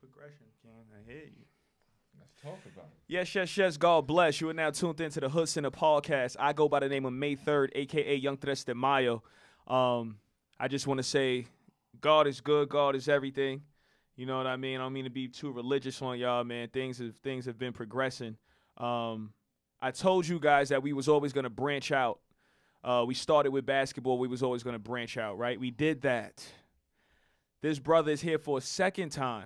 progression, King. I hear you. Let's talk about it. Yes. God bless. You are now tuned into the Hoodcenter podcast. I go by the name of May 3rd, a.k.a. Young Tres de Mayo. I just want to say God is good. God is everything. You know what I mean? I don't mean to be too religious on y'all, man. Things have been progressing. I told you guys that we was always going to branch out. We started with basketball. We was always going to branch out, right? We did that. This brother is here for a second time.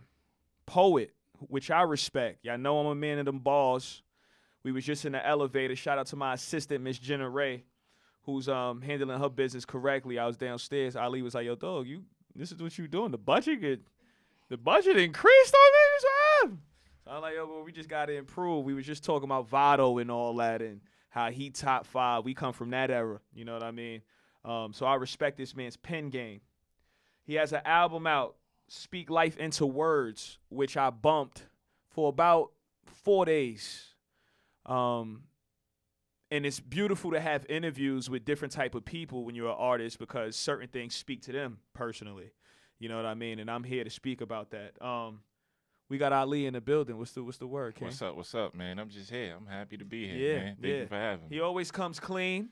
Poet, which I respect. Y'all know I'm a man of them balls. We was just in the elevator. Shout out to my assistant, Miss Jenna Ray, who's handling her business correctly. I was downstairs. Ali was like, yo, dog, this is what you doing. The budget increased on me. So I'm like, yo, well, we just got to improve. We was just talking about Votto and all that and how he top 5. We come from that era. You know what I mean? So I respect this man's pen game. He has an album out, Speak Life into Words, which I bumped for about 4 days. And it's beautiful to have interviews with different type of people when you're an artist because certain things speak to them personally. You know what I mean? And I'm here to speak about that. We got Ali in the building. What's the word, King? What's up, man? I'm just here. I'm happy to be here, man. Thank you for having me. He always comes clean.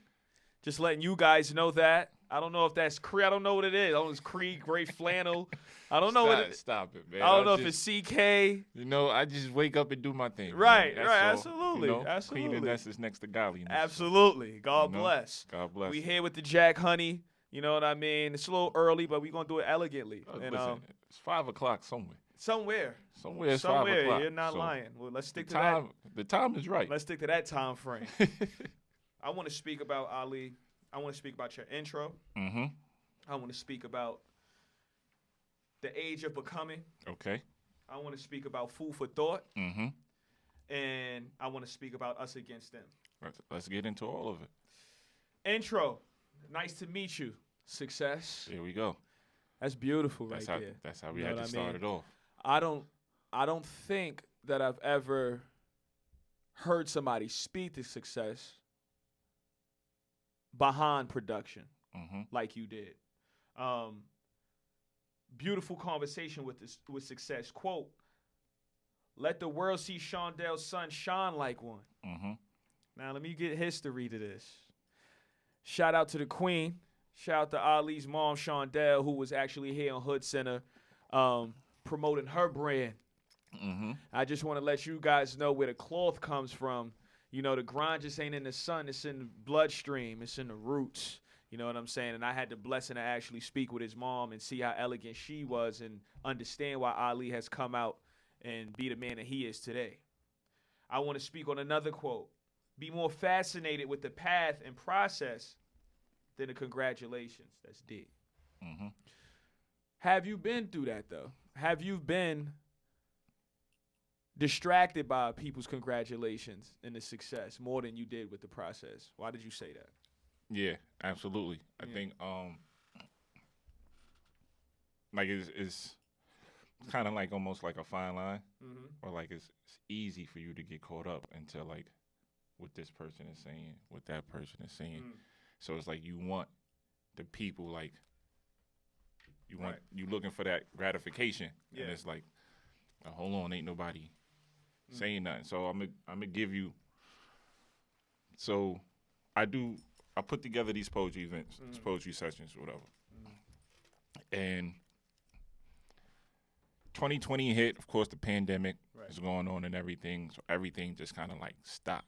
Just letting you guys know that. I don't know if that's Creed. I don't know what it is. I don't know if it's Creed, gray flannel. I don't know what it is. Stop it, man. I don't know if it's CK. You know, I just wake up and do my thing. Right. All. Absolutely. You know, Absolutely. Cleanliness is next to godliness. Absolutely. God bless. God bless. We here with the Jack Honey. You know what I mean? It's a little early, but we're going to do it elegantly. And, listen, it's 5 o'clock somewhere. Somewhere it's 5 o'clock. You're not lying. Well, let's stick to that. The time is right. Let's stick to that time frame. I want to speak about Ali. I want to speak about your intro. Mm-hmm. I want to speak about the age of becoming. Okay. I want to speak about food for thought. Mm-hmm. And I want to speak about us against them. Let's get into all of it. Intro. Nice to meet you. Success. Here we go. That's beautiful there. That's how we had to start it off. I don't think that I've ever heard somebody speak to success behind production like you did. Beautiful conversation with success. Quote, let the world see Shondell's son shine like one. Mm-hmm. Now, let me get history to this. Shout out to the queen. Shout out to Ali's mom, Shondell, who was actually here on Hoodcenter promoting her brand. Mm-hmm. I just want to let you guys know where the cloth comes from. You know, the grind just ain't in the sun. It's in the bloodstream. It's in the roots. You know what I'm saying? And I had the blessing to actually speak with his mom and see how elegant she was and understand why Ali has come out and be the man that he is today. I want to speak on another quote. Be more fascinated with the path and process than the congratulations. That's deep. Mm-hmm. Have you been through that, though? Have you been distracted by people's congratulations and the success more than you did with the process? Why did you say that? Yeah, absolutely. I think like it's kind of like almost like a fine line, or like it's easy for you to get caught up into like what this person is saying, what that person is saying. So it's like you want the people like you looking for that gratification, and it's like, hold on, ain't nobody saying nothing. So I'm gonna give you. So I put together these poetry events, these poetry sessions, whatever. And 2020 hit, of course, the pandemic is going on and everything. So everything just kind of like stopped.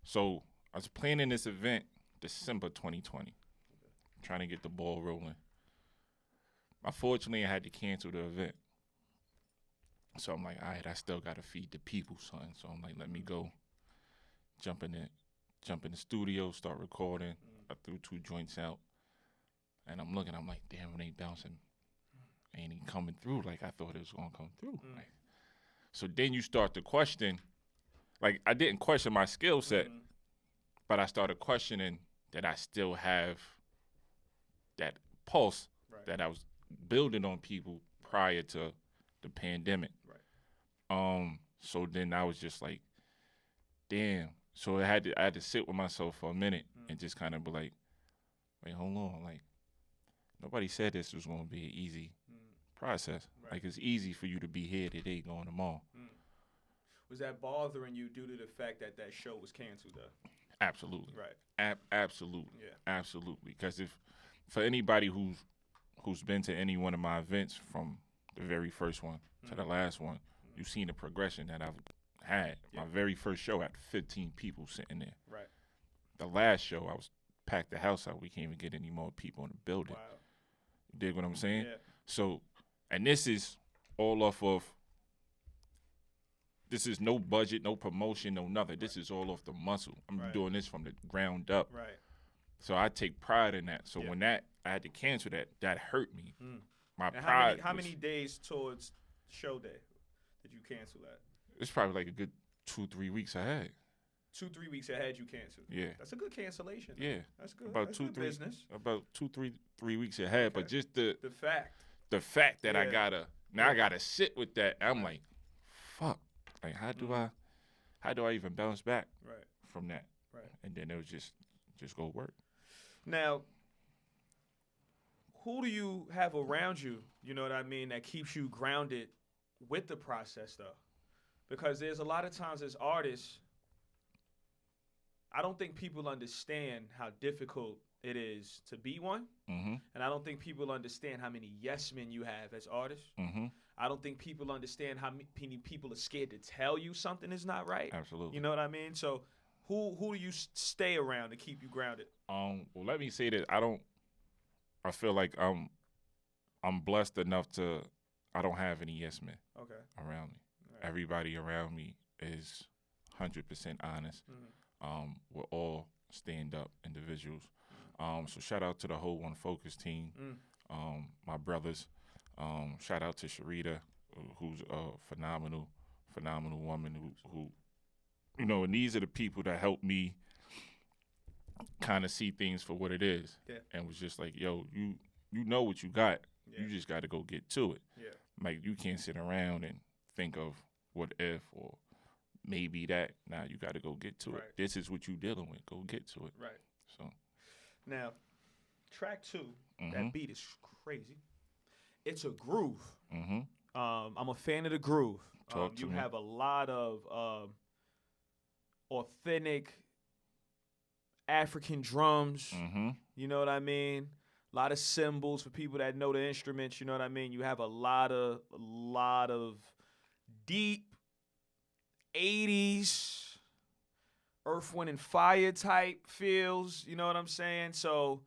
So I was planning this event December 2020, trying to get the ball rolling. Unfortunately, I had to cancel the event. So I'm like, all right, I still got to feed the people, son. So I'm like, let me go jump in the studio, start recording. I threw 2 joints out. And I'm looking, I'm like, damn, it ain't bouncing. Ain't even coming through like I thought it was going to come through. Like, so then you start to question. Like, I didn't question my skill set, but I started questioning that I still have that pulse that I was building on people prior to the pandemic. So then I was just like, damn. So I had to sit with myself for a minute and just kind of be like, wait, hold on. Like, nobody said this was going to be an easy process. Right. Like, it's easy for you to be here today, going tomorrow. Was that bothering you due to the fact that that show was canceled, though? Absolutely. Right. Absolutely. Yeah. Absolutely. Because if for anybody who's been to any one of my events from the very first one to the last one, you've seen the progression that I've had. Yeah. My very first show had 15 people sitting there. Right. The last show, I was packed the house out. We can't even get any more people in the building. Wow. You dig what I'm saying? Yeah. So, and this is all off of, this is no budget, no promotion, no nothing. This is all off the muscle. I'm doing this from the ground up. Right. So I take pride in that. So Yeah. when I had to cancel that hurt me. My Now, pride. how many days towards show day did you cancel that? It's probably like a good 2-3 weeks ahead. 2-3 weeks ahead, you canceled. Yeah. That's a good cancellation. Yeah. That's good. About That's 2, good 3 business. About 2-3 weeks ahead. But just the fact that I gotta I gotta sit with that. I'm like, fuck. Like, how do I even bounce back from that? Right. And then it was just go work. Now, who do you have around you, you know what I mean, that keeps you grounded with the process, though? Because there's a lot of times as artists, I don't think people understand how difficult it is to be one. Mm-hmm. And I don't think people understand how many yes men you have as artists. Mm-hmm. I don't think people understand how many people are scared to tell you something is not right. Absolutely. You know what I mean? So who do you stay around to keep you grounded? Well, let me say that I feel like I'm blessed enough to, I don't have any yes men around me. Right. Everybody around me is 100% honest. Mm-hmm. We're all stand-up individuals. So shout out to the whole One Focus team, my brothers. Shout out to Sharita, who's a phenomenal woman who, you know, and these are the people that help me kind of see things for what it is. Yeah. And was just like, yo, you know what you got. Yeah. You just got to go get to it. Yeah. Like, you can't sit around and think of what if or maybe that. Nah, you got to go get to it. This is what you dealing with. Go get to it. Right. So. Now, track 2, that beat is crazy. It's a groove. Mm-hmm. I'm a fan of the groove. You have a lot of authentic African drums. Mm-hmm. You know what I mean? A lot of cymbals for people that know the instruments. You know what I mean? You have a lot of deep 80s Earth, Wind, and Fire type feels. You know what I'm saying? So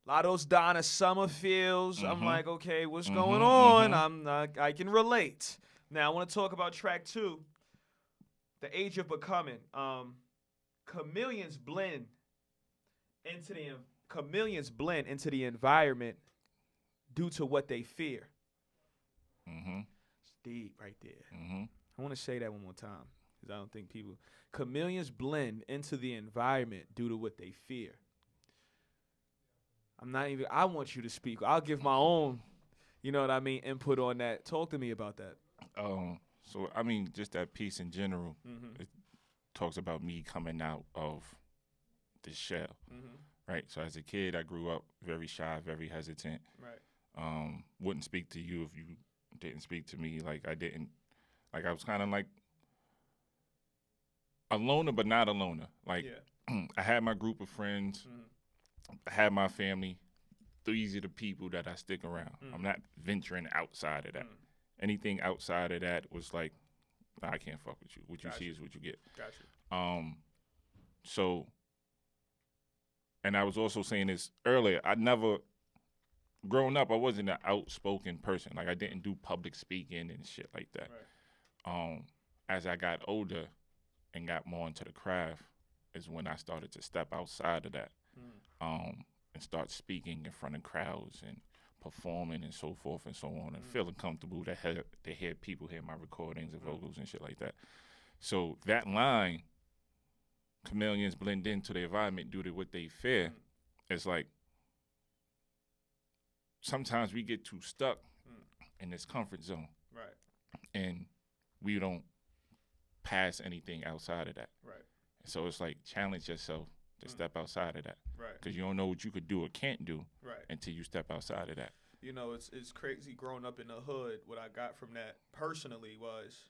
a lot of those Donna Summer feels. Mm-hmm. I'm like, okay, what's going on? I can relate. Now I want to talk about track 2, The Age of Becoming. Chameleons blend into the environment due to what they fear. Mm-hmm. It's deep right there. Mm-hmm. I want to say that one more time because I don't think people. Chameleons blend into the environment due to what they fear. I want you to speak. I'll give my own, you know what I mean, input on that. Talk to me about that. So, I mean, just that piece in general, it talks about me coming out of the shell, right? So as a kid, I grew up very shy, very hesitant. Right. Wouldn't speak to you if you didn't speak to me. I was kind of like a loner, but not a loner. Like, I had my group of friends. I had my family. These are the people that I stick around. I'm not venturing outside of that. Anything outside of that was like, nah, I can't fuck with you. What you see is what you get. Gotcha. So, and I was also saying this earlier, growing up, I wasn't an outspoken person. Like, I didn't do public speaking and shit like that. Right. As I got older and got more into the craft is when I started to step outside of that. And start speaking in front of crowds and performing and so forth and so on, and feeling comfortable to hear people hear my recordings and vocals and shit like that. So that line, chameleons blend into the environment due to what they fear, it's like sometimes we get too stuck in this comfort zone. Right. And we don't pass anything outside of that. Right. So it's like, challenge yourself to step outside of that. Right. Because you don't know what you could do or can't do until you step outside of that. You know, it's crazy growing up in the hood. What I got from that personally was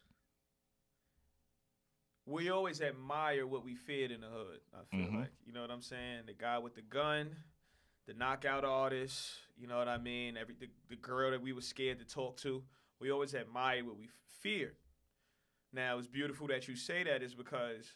we always admire what we feared in the hood. I feel like, you know what I'm saying? The guy with the gun, the knockout artist, you know what I mean? The girl that we were scared to talk to. We always admired what we feared. Now, it's beautiful that you say that is because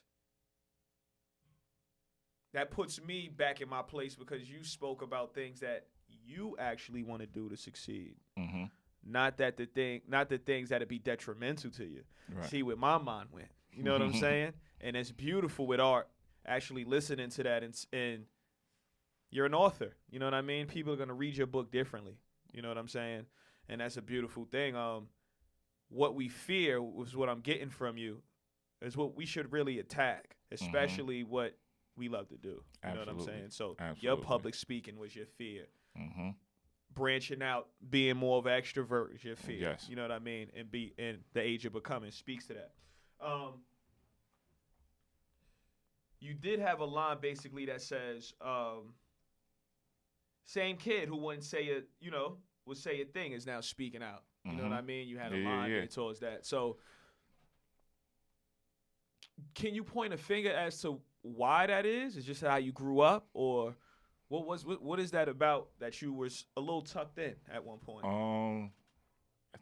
that puts me back in my place because you spoke about things that you actually want to do to succeed. Mm-hmm. Not the things that'd be detrimental to you. Right. See where my mind went. You know what I'm saying? And it's beautiful with art, actually listening to that. And you're an author. You know what I mean? People are going to read your book differently. You know what I'm saying? And that's a beautiful thing. What we fear was what I'm getting from you is what we should really attack, especially what we love to do. You know what I'm saying? So your public speaking was your fear. Mm-hmm. Branching out, being more of an extrovert is your fear. Yes. You know what I mean? And the age of becoming speaks to that. You did have a line basically that says, same kid who wouldn't say it, you know, would say a thing is now speaking out. You know what I mean? You had a line there towards that. So can you point a finger as to why that is? Is just how you grew up, or what is that about that you were a little tucked in at one point?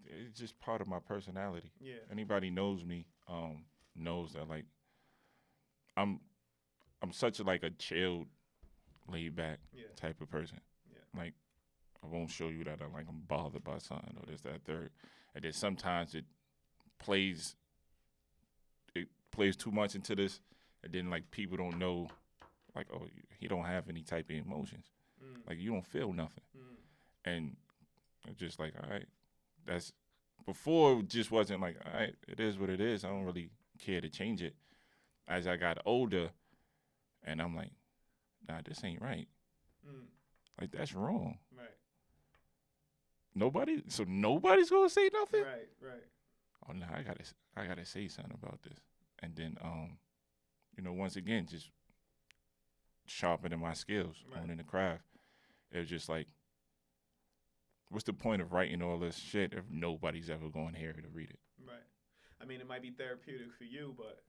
It's just part of my personality. Yeah. Anybody knows me knows that like I'm such a chilled, laid back type of person. Yeah. Like I won't show you that I'm bothered by something or this, that, third. And then sometimes it plays too much into this, and then like people don't know, like, oh, he don't have any type of emotions. Like you don't feel nothing. And it's just like, all right, that's before it just wasn't like, all right, it is what it is. I don't really care to change it. As I got older, and I'm like, nah, this ain't right. Like that's wrong. Right. Nobody's gonna say nothing. Right. Oh no, I gotta say something about this. And then you know, once again, just sharpening my skills, honing the craft. It was just like, what's the point of writing all this shit if nobody's ever going to hear it or read it? Right. I mean, it might be therapeutic for you, but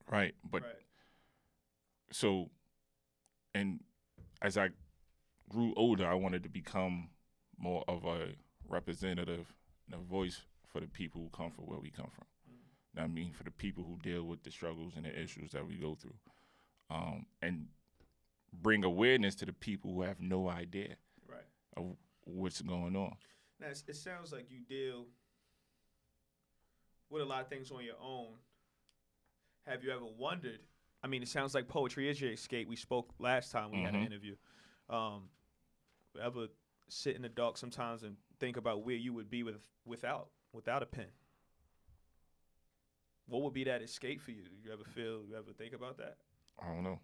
right. But so, and as I grew older, I wanted to become more of a representative and a voice for the people who come from where we come from. I mean, for the people who deal with the struggles and the issues that we go through, and bring awareness to the people who have no idea of what's going on. Now, it sounds like you deal with a lot of things on your own. Have you ever wondered? I mean, it sounds like poetry is your escape. We spoke last time we had an interview. Ever sit in the dark sometimes and think about where you would be without a pen? What would be that escape for you? You ever think about that? I don't know.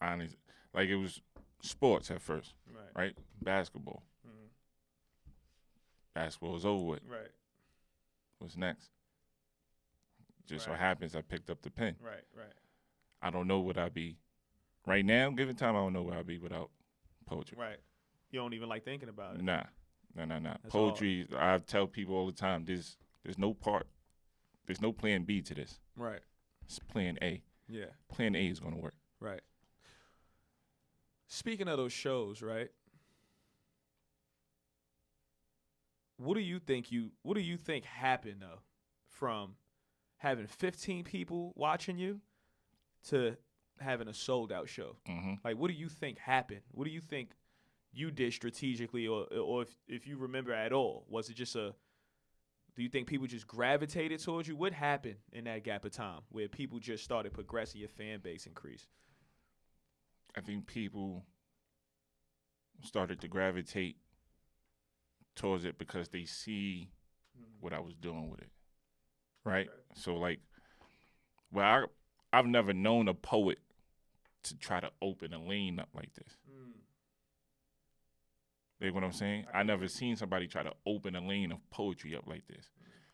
Honestly, like it was sports at first, right? Basketball. Basketball is over with. Right. What's next? Just so happens I picked up the pen. Right. I don't know what I'd be. Right now, given time, I don't know where I'd be without poetry. Right. You don't even like thinking about it. Nah. Poetry, I tell people all the time, there's no plan B to this. Right. It's plan A. Yeah. Plan A is going to work. Right. Speaking of those shows, right? What do you think happened though, from having 15 people watching you to having a sold out show? Like, what do you think happened? What do you think you did strategically, or if you remember at all? Was it just do you think people just gravitated towards you? What happened in that gap of time where people just started progressing, your fan base increased? I think people started to gravitate towards it because they see what I was doing with it, right? Okay. So, like, well, I've never known a poet to try to open a lane up like this. You know what I'm saying? I never seen somebody try to open a lane of poetry up like this.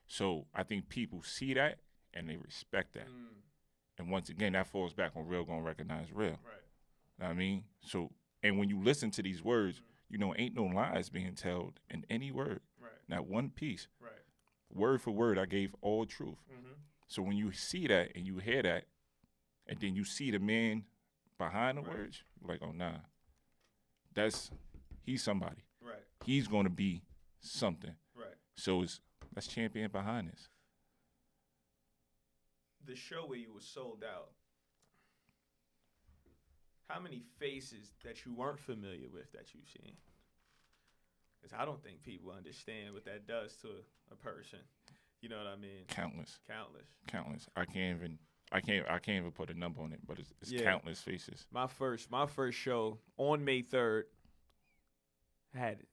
So I think people see that and they respect that. And once again, that falls back on real gonna recognize real. Right. Know what I mean? So, and when you listen to these words, ain't no lies being told in any word. Right. Not one piece. Right. Word for word, I gave all truth. Mm-hmm. So when you see that and you hear that, and then you see the man behind the Right. words, you're like, oh, nah. He's somebody. Right. He's going to be something. Right. So let's champion behind this. The show where you were sold out, how many faces that you weren't familiar with that you've seen? Because I don't think people understand what that does to a person. You know what I mean? Countless. Countless. I can't even put a number on it, but it's countless faces. My first show on May 3rd had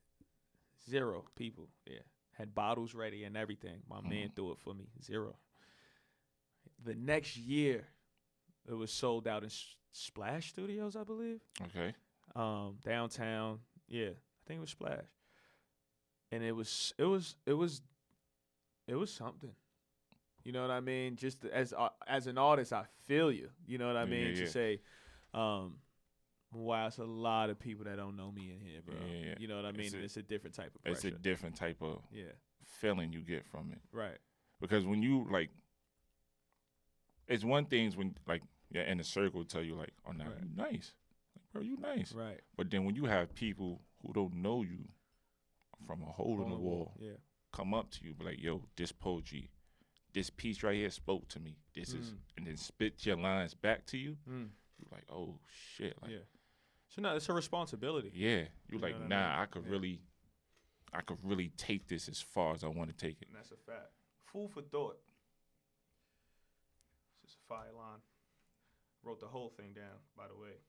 0 people. Yeah. Had bottles ready and everything. My man threw it for me. 0. The next year, it was sold out in Splash Studios, I believe. Okay. Downtown. Yeah, I think it was Splash. And it was something. You know what I mean? Just as an artist, I feel you. You know what I mean? To say, wow, it's a lot of people that don't know me in here, bro. Yeah. You know what I mean? It's a different type of pressure. It's a different type of feeling you get from it. Right. Because when you it's one thing when you're in a circle tell you like, oh, now you nice. Like, bro, you nice. Right. But then when you have people who don't know you from a hole in the wall, come up to you, be like, yo, this poetry, this piece right here spoke to me. This is, and then spit your lines back to you. You're like, oh shit. Like, So no, it's a responsibility. Yeah. You're like, nah, I mean? I could really take this as far as I want to take it. And that's a fact. Food for thought. It's just a fire line. Wrote the whole thing down, by the way.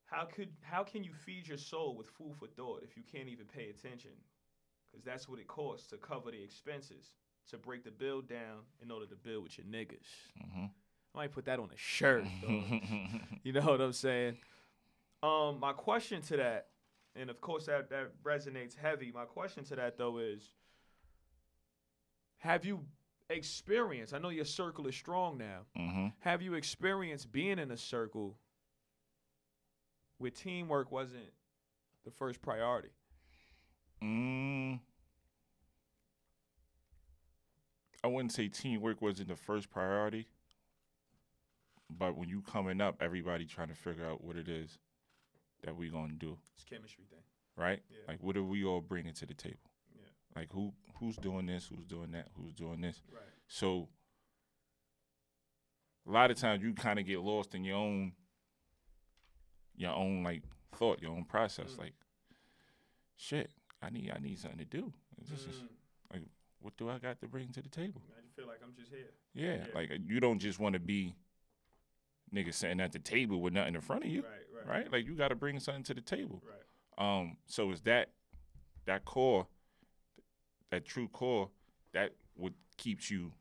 How can you feed your soul with food for thought if you can't even pay attention? Because that's what it costs to cover the expenses, to break the bill down in order to build with your niggas. Mm-hmm. I might put that on a shirt, dog. You know what I'm saying? My question to that, and of course that resonates heavy. My question to that, though, is have you experienced, I know your circle is strong now, have you experienced being in a circle where teamwork wasn't the first priority? I wouldn't say teamwork wasn't the first priority, but when you coming up, everybody trying to figure out what it is that we gonna do. It's a chemistry thing. Right? Yeah. Like, what are we all bringing to the table? Yeah. Like, who's doing this, who's doing that, who's doing this? Right. So a lot of times you kind of get lost in your own like thought, your own process. Like, shit, I need something to do. This is like, what do I got to bring to the table? I just feel like I'm just here. Yeah. Like, you don't just want to be nigga sitting at the table with nothing in front of you. Right? Like, you got to bring something to the table. Right. So it's that core, that true core, that what keeps you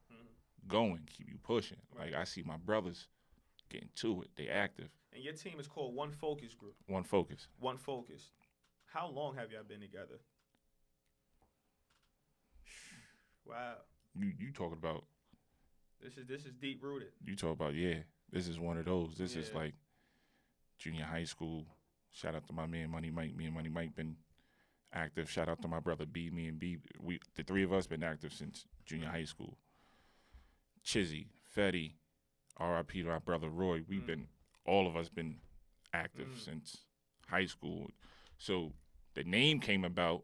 going, keep you pushing. Right. Like, I see my brothers getting to it. They active. And your team is called One Focus Group. One Focus. One Focus. How long have y'all been together? Wow. You talking about? This is deep rooted. You talk about this is one of those. This is like junior high school. Shout out to my man Money Mike. Me and Money Mike been active. Shout out to my brother B. Me and B. The three of us been active since junior high school. Chizzy, Fetty, R.I.P. to our brother Roy. All of us been active since high school. So the name came about,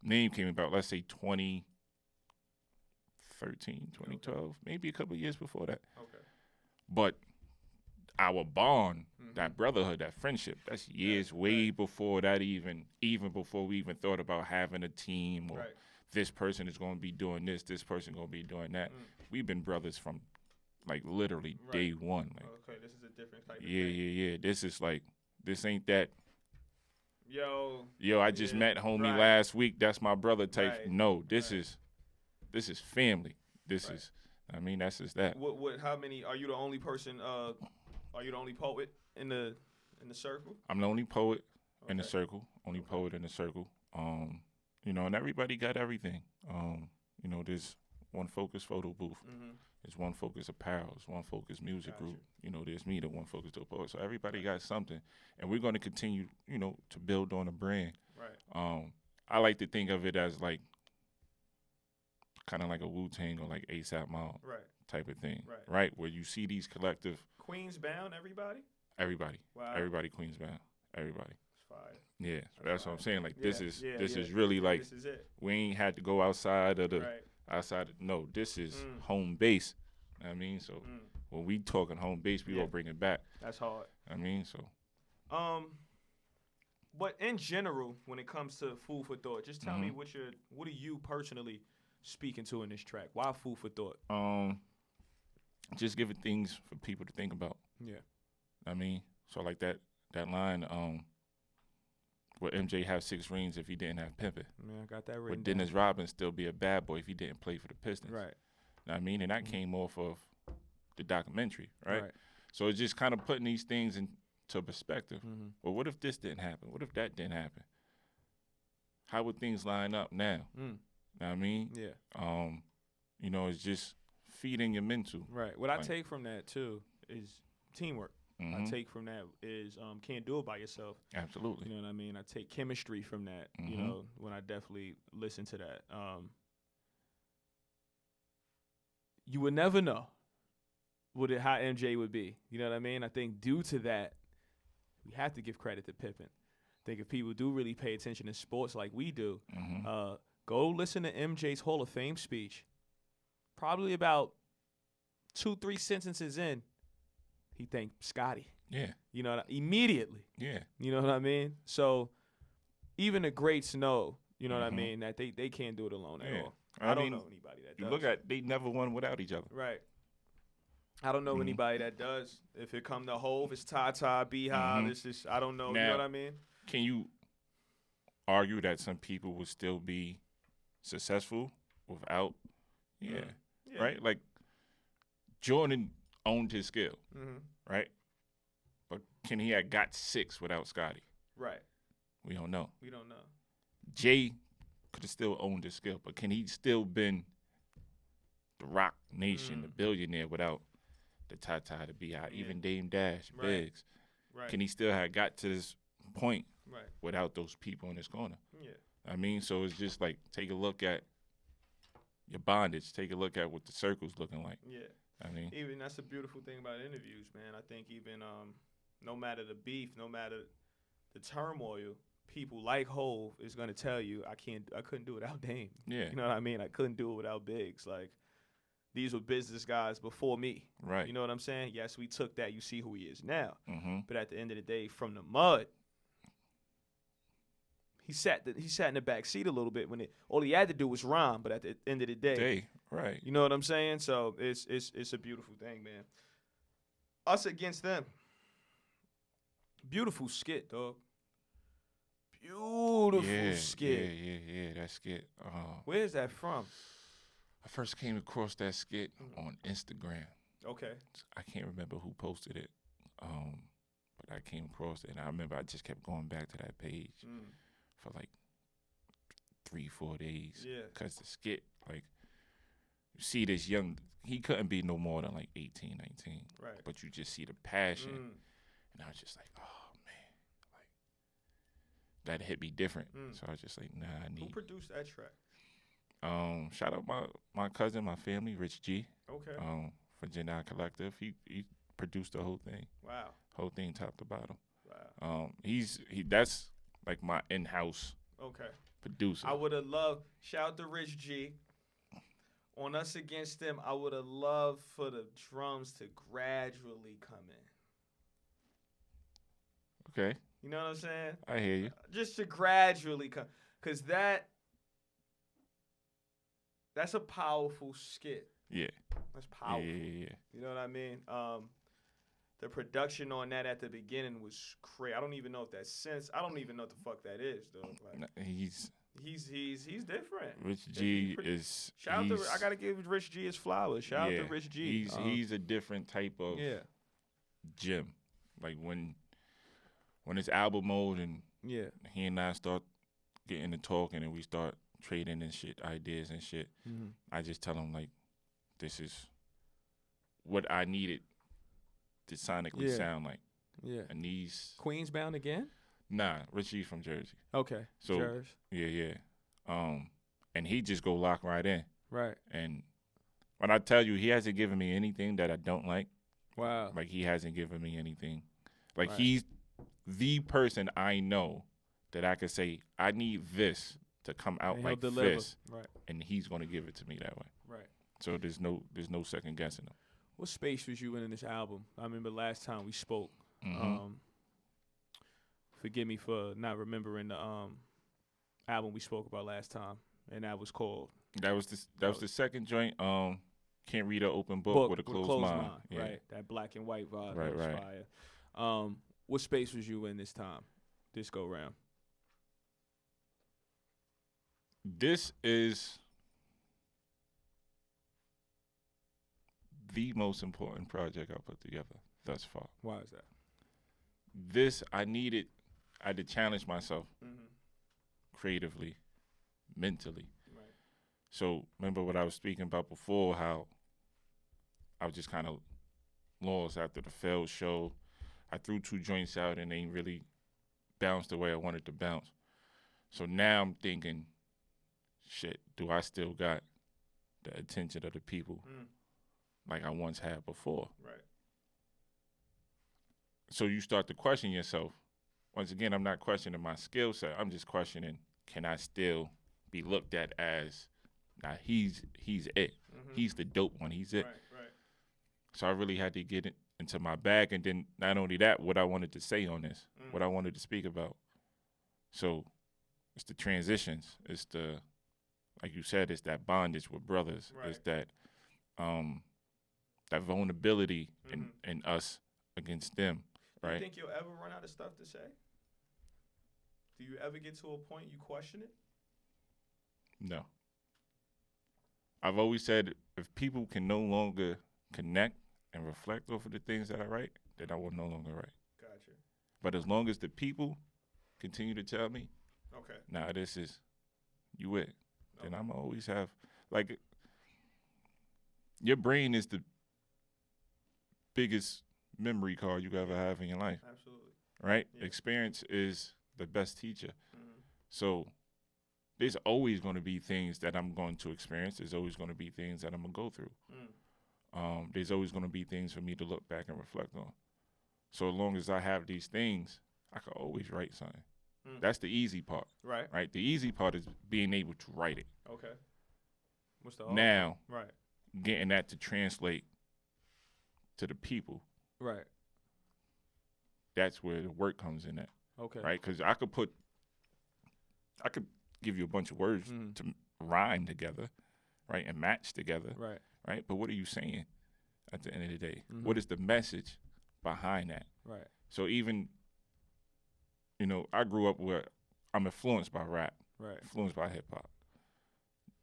let's say 2013, 2012, maybe a couple of years before that. Okay. But our bond, that brotherhood, that friendship, that's years way before that even before we even thought about having a team or this person is going to be doing this person going to be doing that. We've been brothers from like literally day one. Like, okay, this is a different type of thing. Yeah. This is like, this ain't that. Yo, I just met homie last week. That's my brother type. Right. No, this is family. This is, I mean, that's just that. What? How many? Are you the only person? Are you the only poet in the circle? I'm the only poet in the circle. Only poet in the circle. And everybody got everything. There's One Focus photo booth. It's One Focus Apparel. It's One Focus Music Group. You know, there's me, the One Focus Dope Poet. So everybody got something, and we're going to continue, you know, to build on a brand. Right. I like to think of it as like kind of like a Wu-Tang or like A$AP Mob type of thing, right? Where you see these collective. Queens bound, everybody? Everybody. Wow. Everybody Queens bound. Everybody. It's fire. Yeah, that's what I'm saying. Like this is is really like this is it. We ain't had to go outside of the Right. No, this is home base. I mean, so when we talking home base, we all bring it back. That's hard. I mean, so. But in general, when it comes to food for thought, just tell me what are you personally speaking to in this track? Why food for thought? Just giving things for people to think about. Yeah. I mean, so like that line, would MJ have 6 rings if he didn't have pimping? Man, I got that written Would Dennis Rodman still be a bad boy if he didn't play for the Pistons? Right. I mean, and that came off of the documentary, right? So it's just kind of putting these things into perspective. Well, what if this didn't happen? What if that didn't happen? How would things line up now? Know what I mean? Yeah. You know, it's just feeding your mental. Right. What I take from that, too, is teamwork. I take from that is can't do it by yourself. Absolutely. You know what I mean? I take chemistry from that, you know, when I definitely listen to that. You would never know how MJ would be. You know what I mean? I think due to that, we have to give credit to Pippen. I think if people do really pay attention to sports like we do, go listen to MJ's Hall of Fame speech. Probably about 2-3 sentences in, he thanked Scotty. Yeah. You know, immediately. Yeah. You know what I mean? So even the greats know, you know what I mean, that they can't do it alone at all. I don't know anybody that does. You look at, they never won without each other. Right. I don't know anybody that does. If it come to Hove, it's Ty, Beehive. It's just, I don't know. Now, you know what I mean? Can you argue that some people would still be successful without? Yeah. Right? Like, Jordan owned his skill, right? But can he have got 6 without Scotty? Right. We don't know. We don't know. Jay could have still owned his skill, but can he still been the Rock Nation, the billionaire without the Ty, the B.I., even Dame Dash, Biggs? Right. Can he still have got to this point right. without those people in his corner? Yeah. I mean, so it's just like, take a look at your bondage. Take a look at what the circle's looking like. Yeah. I mean, even that's a beautiful thing about interviews, man. I think even no matter the beef, no matter the turmoil, people like Hove is gonna tell you I couldn't do it without Dame. Yeah. You know what I mean? I couldn't do it without Biggs. Like, these were business guys before me. Right. You know what I'm saying? Yes, we took that. You see who he is now. But at the end of the day, from the mud, he sat in the back seat a little bit when all he had to do was rhyme. But at the end of the day, right. You know what I'm saying? So it's a beautiful thing, man. Us against them. Beautiful skit, dog. Beautiful skit. Yeah, that skit. Where's that from? I first came across that skit on Instagram. Okay. I can't remember who posted it, but I came across it, and I remember I just kept going back to that page for like 3-4 days. Yeah. Because the skit, like, you see this young, he couldn't be no more than like 18, 19. Right. But you just see the passion. And I was just like, oh, man. Like, that hit me different. So I was just like, nah, I need. Who produced that track? Shout out my cousin, my family, Rich G. Okay. For Jedi Collective. He produced the whole thing. Wow. Whole thing top to bottom. Wow. That's like my in-house producer. I would have loved, shout out to Rich G. On Us Against Them, I would have loved for the drums to gradually come in. Okay. You know what I'm saying? I hear you. Just to gradually come. Because that's a powerful skit. Yeah. That's powerful. Yeah. You know what I mean? The production on that at the beginning was crazy. I don't even know if that's sense. I don't even know what the fuck that is, though. Like, he's different. Rich G is. Shout out to. I gotta give Rich G his flowers. Shout out to Rich G. He's a different type of gym. Like when it's album mode and he and I start getting to talking and we start trading and shit, ideas and shit. I just tell him like, this is what I needed to sonically Yeah. sound like. Yeah. And these, Queens bound again? nah, Richie's from Jersey. Okay. So Jersey. yeah. And he just go lock right in. Right. And when I tell you, he hasn't given me anything that I don't like. Wow. Like, he hasn't given me anything. Like, Right. he's the person I know that I could say, I need this to come out And he'll like deliver. this, Right. and he's going to give it to me that way. Right. So there's no second guessing him. What space was you in this album? I remember last time we spoke. Mm-hmm. Forgive me for not remembering the album we spoke about last time, and that was called That was the second joint. Can't read an open book with a closed mind. Yeah. Right, that black and white vibe. Right, That was right. fire. What space was you in this time? This go round. This is the most important project I put together thus far. Why is that? This I had to challenge myself Mm-hmm. creatively, mentally. Right. So remember what I was speaking about before, how I was just kind of lost after the failed show. I threw 2 joints out and they ain't really bounced the way I wanted to bounce. So now I'm thinking, shit, do I still got the attention of the people like I once had before? Right. So you start to question yourself. Once again, I'm not questioning my skill set. I'm just questioning, can I still be looked at as, now he's it. Mm-hmm. He's the dope one. He's it. Right. So I really had to get it into my bag. And then not only that, what I wanted to say on this, what I wanted to speak about. So it's the transitions. It's the, like you said, it's that bondage with brothers. Right. It's that that vulnerability in us against them, Do right? you think you'll ever run out of stuff to say? Do you ever get to a point you question it? No. I've always said, if people can no longer connect and reflect over the things that I write, then I will no longer write. Gotcha. But as long as the people continue to tell me, Okay. nah, this is you it, then I'm always have, like, your brain is the biggest memory card you could ever have in your life, Absolutely. right? Yeah. Experience is the best teacher. Mm-hmm. So there's always going to be things that I'm going to experience. There's always going to be things that I'm going to go through. There's always going to be things for me to look back and reflect on. So as long as I have these things, I can always write something. That's the easy part. Right. Right? The easy part is being able to write it. Okay. What's the hard Now, part? Right. getting that to translate to the people, Right. that's where the work comes in at. Okay. Right? Because I could give you a bunch of words to rhyme together, right, and match together, Right. right? But what are you saying at the end of the day? What is the message behind that? Right. So even, I grew up where I'm influenced by rap, Right. influenced by hip hop,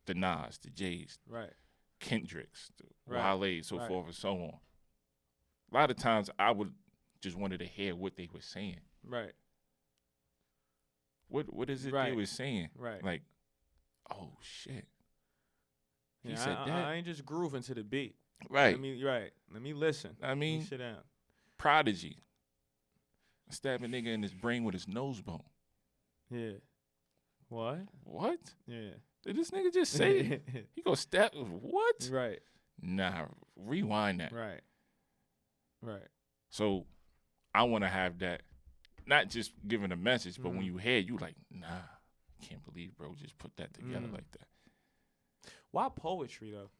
the Nas, the J's, Right. Kendricks, the Right. Wale, so Right. forth and so on. A lot of times I would just wanted to hear what they were saying. Right. What is it they Right. were saying? Right. Like, oh shit. He Yeah, said that. I ain't just grooving to the beat. Right. Let me listen. I Let me mean, sit down. Prodigy. Stab a nigga in his brain with his nose bone. Yeah. What? What? Yeah. Did this nigga just say it? He gonna stab? What? Right. Nah, rewind that. Right. Right. So I want to have that, not just giving a message, but when you hear it, you like, nah, can't believe bro just put that together like that. Why poetry though?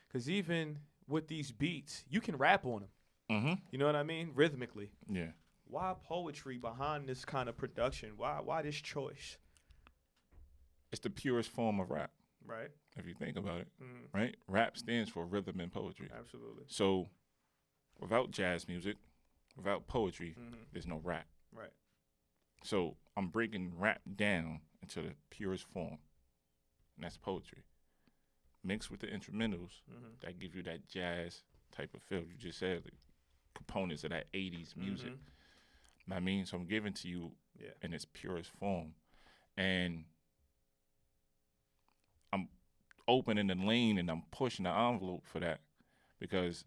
Because even with these beats, you can rap on them. Mm-hmm. You know what I mean? Rhythmically. Yeah. Why poetry behind this kind of production? Why this choice? It's the purest form of rap, Right. if you think about it, right? Rap stands for rhythm and poetry. Absolutely. So without jazz music, without poetry, there's no rap. Right. So I'm breaking rap down into the purest form, and that's poetry. Mixed with the instrumentals that give you that jazz type of feel. You just said like, components of that 80s music. Know what I mean? So I'm giving to you in its purest form. And I'm opening the lane and I'm pushing the envelope for that because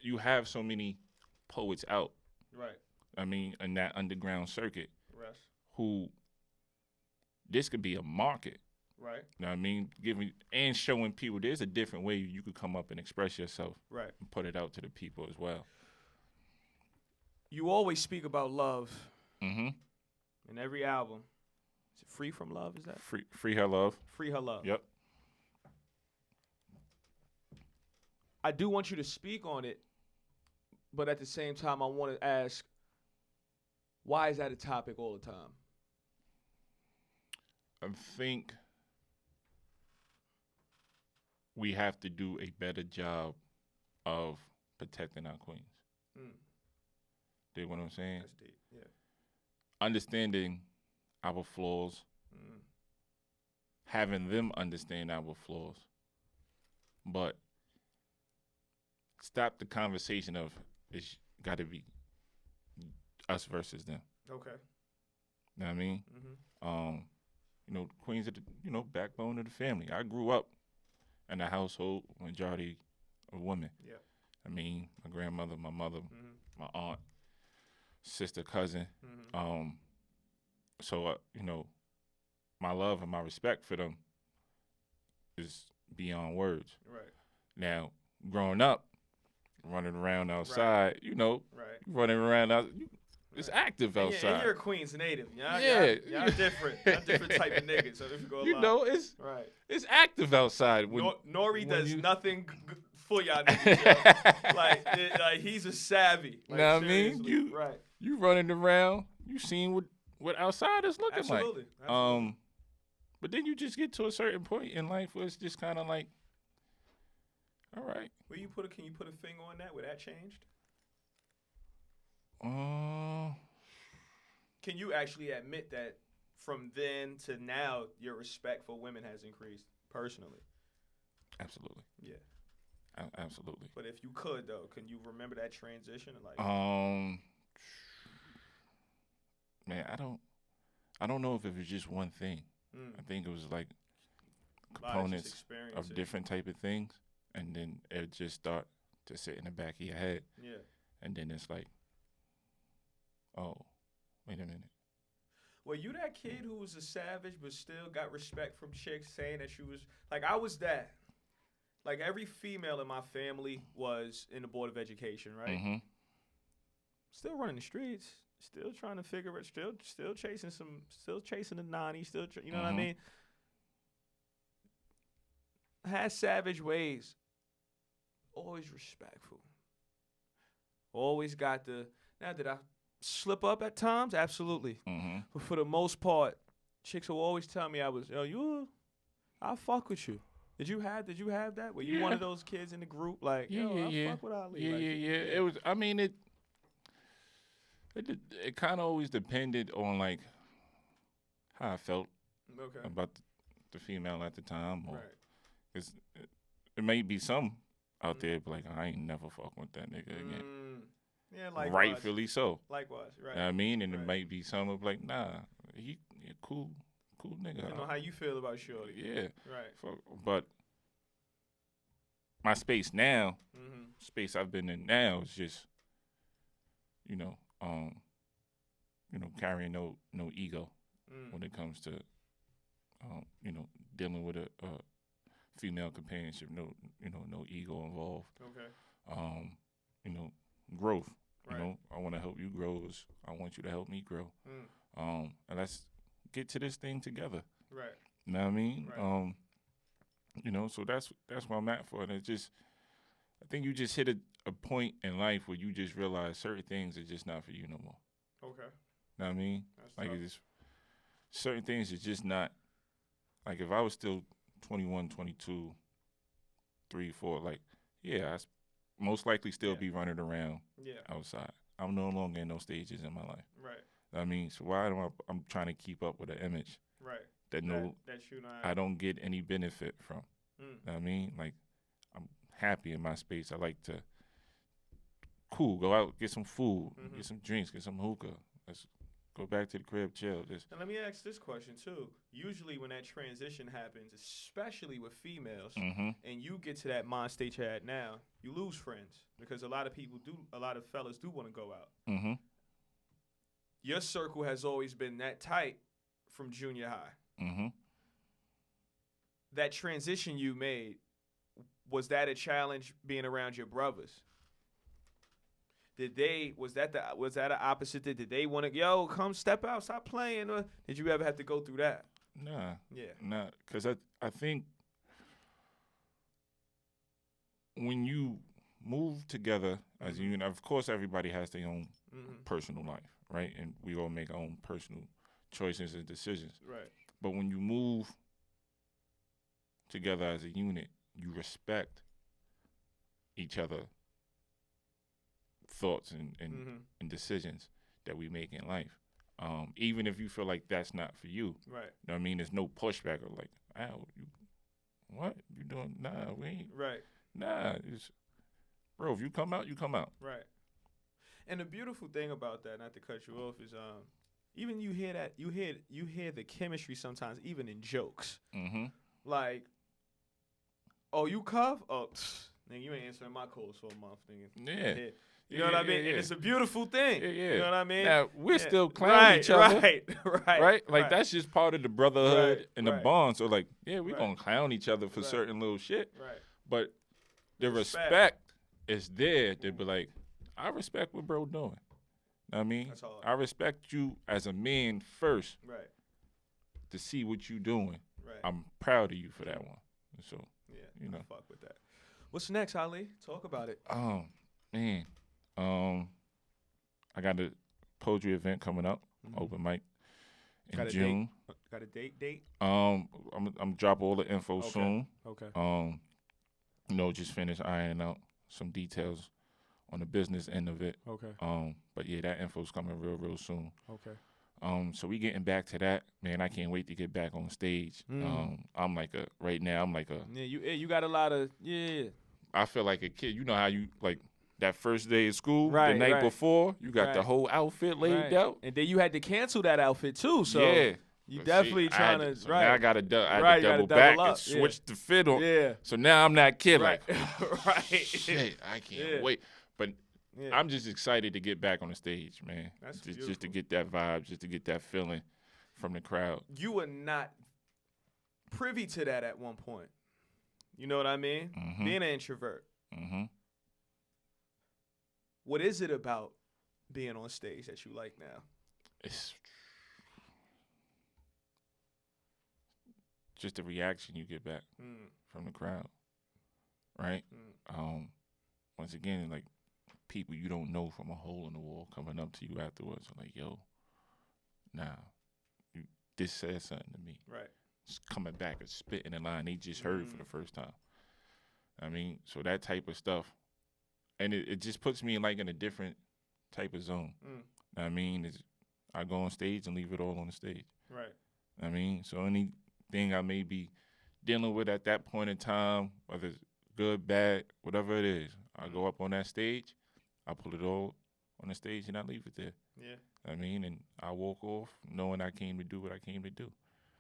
you have so many poets out. Right. I mean, in that underground circuit, Right. who this could be a market. Right. You know what I mean? Giving and showing people there's a different way you could come up and express yourself. Right. And put it out to the people as well. You always speak about love. Mm-hmm. In every album. Is it Free From Love? Is that? Free Her Love. Free Her Love. Yep. I do want you to speak on it, but at the same time, I want to ask, why is that a topic all the time? I think we have to do a better job of protecting our queens. Dig what I'm saying? That's deep, yeah. Understanding our flaws, having them understand our flaws, but stop the conversation of it's got to be us versus them. Okay. You know what I mean? Mm-hmm. You know, queens are the, backbone of the family. I grew up in a household majority of women. Yeah. I mean, my grandmother, my mother, my aunt, sister, cousin. So, my love and my respect for them is beyond words. Right. Now, growing up, running around outside, running around out, it's active outside. And you're a Queens native. Y'all different. Y'all different type of niggas. So if you go it's active outside. Nori does nothing for y'all niggas. like he's a savvy. Like, know what I mean? You running around, you seen what outside is looking like. Absolutely. But then you just get to a certain point in life where it's just kind of like, all right. Can you put a finger on that? Where that changed? Can you actually admit that from then to now, your respect for women has increased personally? Absolutely. Yeah. Absolutely. But if you could, though, can you remember that transition? Man, I don't know if it was just one thing. I think it was like components of different type of things, and then it just start to sit in the back of your head. Yeah. And then it's like, oh, wait a minute. Were you that kid who was a savage but still got respect from chicks saying that she was like, I was that. Like every female in my family was in the Board of Education, right? Mm-hmm. Still running the streets, still trying to figure it, still chasing the 90s, you know what I mean? Had savage ways, always respectful. Always got now did I slip up at times? Absolutely. But for the most part, chicks will always tell me I'll fuck with you. Did you have that? Were you one of those kids in the group like, I fuck with Ali? It was. I mean, it kind of always depended on like how I felt about the female at the time, or it may be some out there, but like I ain't never fucking with that nigga again. Yeah, likewise. Rightfully so. Likewise, right? You know what I mean, and it might be some of like, nah, he cool nigga. I know how you feel about Shorty. Yeah, right. But my space now, space I've been in now is just, carrying no ego when it comes to, dealing with a female companionship. No ego involved. Okay. Growth. Right. I want to help you grow. I want you to help me grow. And let's get to this thing together. Right. You know what I mean? Right. So that's where I'm at for it. It's just, I think you just hit a point in life where you just realize certain things are just not for you no more. Okay. You know what I mean? That's like tough. it's just, certain things are just not, like if I was still 21, 22, 3, 4, like, I most likely still be running around outside. I'm no longer in those stages in my life. Right. I mean, so why am I'm trying to keep up with an image that I don't get any benefit from. You know what I mean? Like, I'm happy in my space. I like to go out, get some food, get some drinks, get some hookah. Go back to the crib, chill. Just And let me ask this question too. Usually when that transition happens, especially with females, and you get to that mind state you're at now, you lose friends because a lot of fellas do want to go out. Your circle has always been that tight from junior high. That transition you made, was that a challenge being around your brothers? Was that an opposite? Did they want to, come step out, stop playing? Or did you ever have to go through that? Nah. Yeah. Nah, because I think when you move together as a unit, of course everybody has their own personal life, right? And we all make our own personal choices and decisions. Right. But when you move together as a unit, you respect each other thoughts and decisions that we make in life. Even if you feel like that's not for you. Right. You know what I mean? There's no pushback or like, Al, what? You doing? Nah, we ain't. Right. Nah, bro, if you come out, you come out. Right. And the beautiful thing about that, not to cut you off, is even you hear that, you hear the chemistry sometimes, even in jokes. Like, oh, you cuff? Oh, nigga, you ain't answering my calls for a month, nigga. Yeah. You know what I mean? Yeah. And it's a beautiful thing. Yeah. You know what I mean? Now, we're still clowning each other. Right. Like, that's just part of the brotherhood and the bond. So, like, yeah, we're going to clown each other for certain little shit. Right. But the respect is there to be like, I respect what bro doing. Know what I mean? That's all. I respect you as a man first. Right. To see what you doing. Right. I'm proud of you for that one. So, yeah, you know. I fuck with that. What's next, Ali? Talk about it. Man. I got a poetry event coming up, open mic in June. Got a date? I'm drop all the info soon. Okay. Just finish ironing out some details on the business end of it. Okay. But yeah, that info's coming real soon. Okay. So we getting back to that, man. I can't wait to get back on stage. Right now. Yeah, you got a lot of I feel like a kid. You know how you like. That first day of school, the night before, you got the whole outfit laid out. And then you had to cancel that outfit, too. So you definitely trying to, so now I got to double back and switch the fit on. Yeah. So now I'm that kid right. like, shit, I can't wait. But I'm just excited to get back on the stage, man. That's just to get that vibe, just to get that feeling from the crowd. You were not privy to that at one point. You know what I mean? Being an introvert. What is it about being on stage that you like now? It's just the reaction you get back from the crowd, right? Once again, like people you don't know from a hole in the wall coming up to you afterwards, like, yo, this says something to me. Right. Just coming back and spitting the line they just heard for the first time. I mean, so that type of stuff. And it just puts me in a different type of zone. I mean, I go on stage and leave it all on the stage. Right. I mean, so anything I may be dealing with at that point in time, whether it's good, bad, whatever it is, I go up on that stage, I pull it all on the stage, and I leave it there. Yeah. I mean, and I walk off knowing I came to do what I came to do.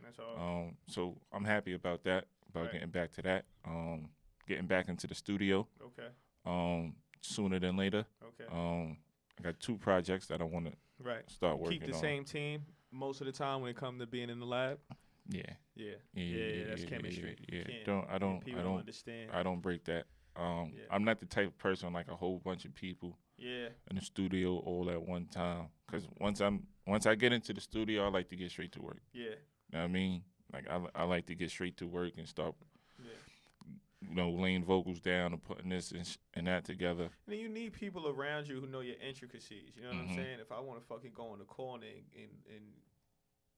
That's all. So I'm happy about that, getting back to that, getting back into the studio. Okay. Sooner than later. Okay. I got 2 projects that I want to start working on. Keep the same team most of the time when it comes to being in the lab. Yeah. That's chemistry. Yeah. I don't understand. I don't break that. I'm not the type of person like a whole bunch of people. Yeah. In the studio all at one time. Because once I get into the studio, I like to get straight to work. Yeah. You know what I mean? Like I like to get straight to work and start. Yeah. Laying vocals down and putting this and that together. And then you need people around you who know your intricacies. You know what I'm saying? If I want to fucking go in the corner and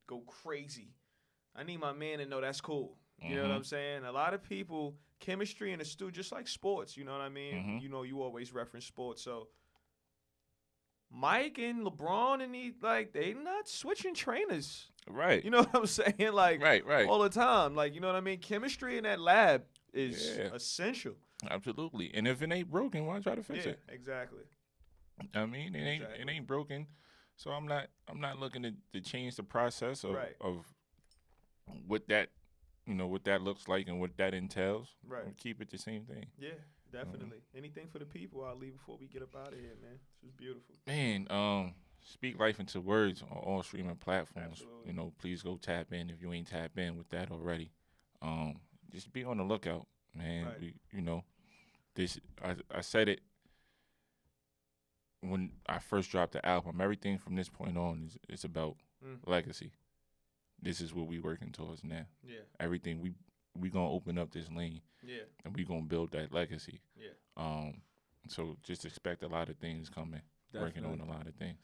go crazy, I need my man to know that's cool. You know what I'm saying? A lot of people, chemistry in the studio, just like sports, you know what I mean? You know, you always reference sports. So Mike and LeBron and they not switching trainers. Right. You know what I'm saying? Like, right. all the time. Like, you know what I mean? Chemistry in that lab is essential. Absolutely. And if it ain't broken, why try to fix it? Exactly. I mean, it ain't broken. So I'm not looking to change the process of Right. of what that what that looks like and what that entails. Right. I'll keep it the same thing. Yeah, definitely. Anything for the people, I'll leave before we get up out of here, man. This was beautiful. Man, speak life into words on all streaming platforms. Absolutely. Please go tap in if you ain't tapped in with that already. Just be on the lookout, man. Right. This I said it when I first dropped the album. Everything from this point on is about legacy. This is what we working towards now. Yeah. Everything we gonna open up this lane. Yeah. And we gonna build that legacy. Yeah. So just expect a lot of things coming. Definitely. Working on a lot of things.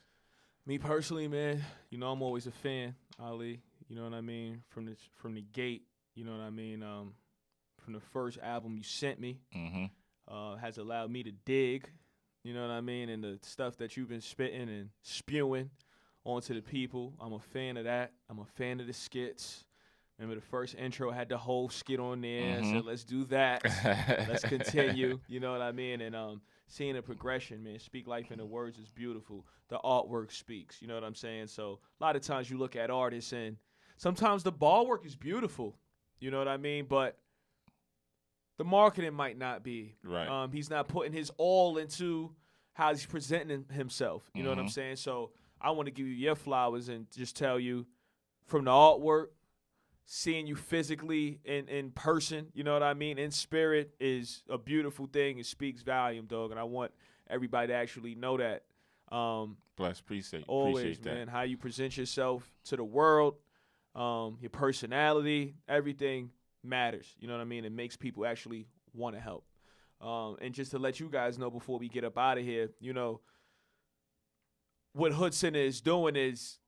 Me personally, man, I'm always a fan, Ali. You know what I mean? From the gate, you know what I mean? From the first album you sent me, has allowed me to dig, you know what I mean? And the stuff that you've been spitting and spewing onto the people. I'm a fan of that. I'm a fan of the skits. Remember the first intro had the whole skit on there. So let's do that. Let's continue. You know what I mean? And seeing the progression, man. Speak life in the words is beautiful. The artwork speaks. You know what I'm saying? So a lot of times you look at artists and sometimes the ball work is beautiful. You know what I mean? But the marketing might not be. Right. He's not putting his all into how he's presenting himself. You know what I'm saying? So I want to give you your flowers and just tell you from the artwork, seeing you physically in person, you know what I mean, in spirit is a beautiful thing. It speaks volume, dog, and I want everybody to actually know that. Bless, appreciate Always, that. man, how you present yourself to the world, your personality, everything matters. You know what I mean? It makes people actually want to help. And just to let you guys know before we get up out of here, what Hoodcenter is doing is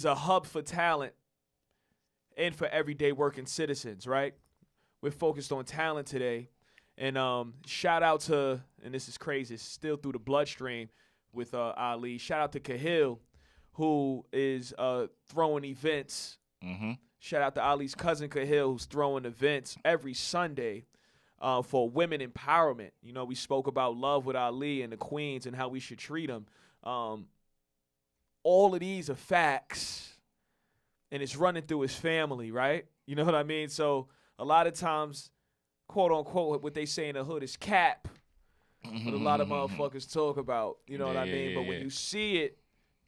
a hub for talent and for everyday working citizens, right? We're focused on talent today. And shout out to, and this is crazy, it's still through the bloodstream with Ali. Shout out to Kahil, who is throwing events. Shout out to Ali's cousin Kahil, who's throwing events every Sunday for women empowerment. We spoke about love with Ali and the queens and how we should treat them. All of these are facts. And it's running through his family, right? You know what I mean? So a lot of times, quote unquote, what they say in the hood is cap. What a lot of motherfuckers talk about. You know what I mean? But when you see it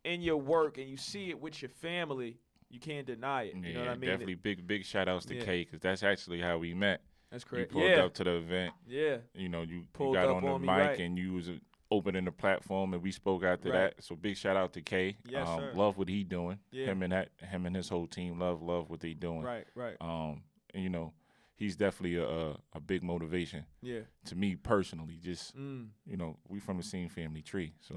in your work and you see it with your family, you can't deny it. You know what I mean? Definitely big shout outs to Kay, because that's actually how we met. That's correct. You pulled up to the event. Yeah. You got on the mic and you was opening the platform, and we spoke after that. So big shout out to Kay. Yes, sir. Love what he doing. Yeah. Him and his whole team love what they doing. Right. And he's definitely a big motivation. Yeah. To me personally, just we from the same family tree. So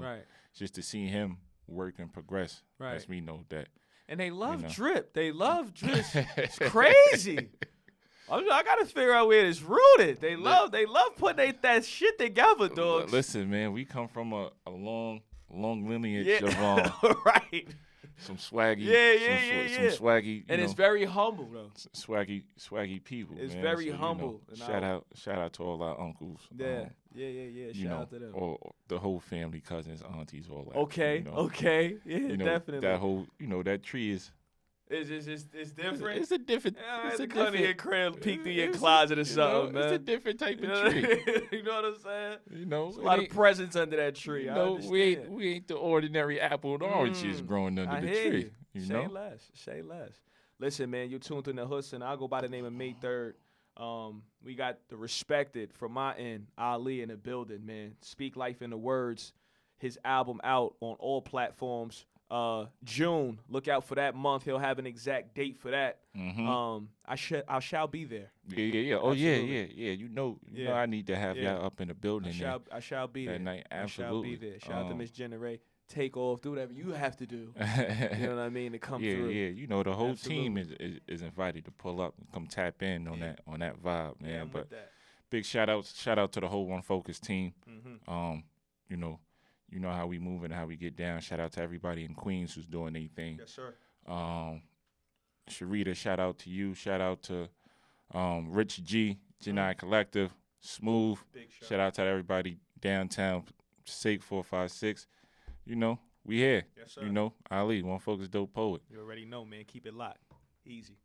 just to see him work and progress lets me know that. And they love drip. They love drip. It's crazy. I gotta figure out where it's rooted. They love putting that shit together, dog. Listen, man, we come from a long lineage of right. Some swaggy, some swaggy, and it's very humble though. Swaggy people. It's man. very humble. Shout out to all our uncles. Yeah. Shout out to them. Or the whole family, cousins, aunties, all that. Okay. Yeah, definitely. That whole, that tree is. It's different. It's a different. It's a come to your crib, peek through your closet or something, man. It's a different type of tree. You know what I'm saying? There's a lot of presents under that tree. We ain't the ordinary apple and oranges growing under the tree. Say less. Listen, man, you're tuned in to Hoodcenter. I'll go by the name of May 3rd. We got the respected from my end, Ali in the building, man. Speak life in the words. His album out on all platforms. June, look out for that month. He'll have an exact date for that. I shall be there. Yeah. Oh absolutely. yeah. You know I need to have y'all up in the building. I shall be there that night. Absolutely. I shall be there. Shout out to Miss Jenna Ray. Take off, do whatever you have to do. You know what I mean, to come through. Yeah. The whole team is invited to pull up and come tap in on that vibe, man. Yeah, but big shout out to the whole One Focus team. You know how we move and how we get down. Shout out to everybody in Queens who's doing their thing. Yes, sir. Sharita, shout out to you. Shout out to Rich G, Janai Collective, Smooth. Big shout out to everybody downtown, Sake 456. We here. Yes, sir. You know, A.L.I, one focus dope poet. You already know, man. Keep it locked. Easy.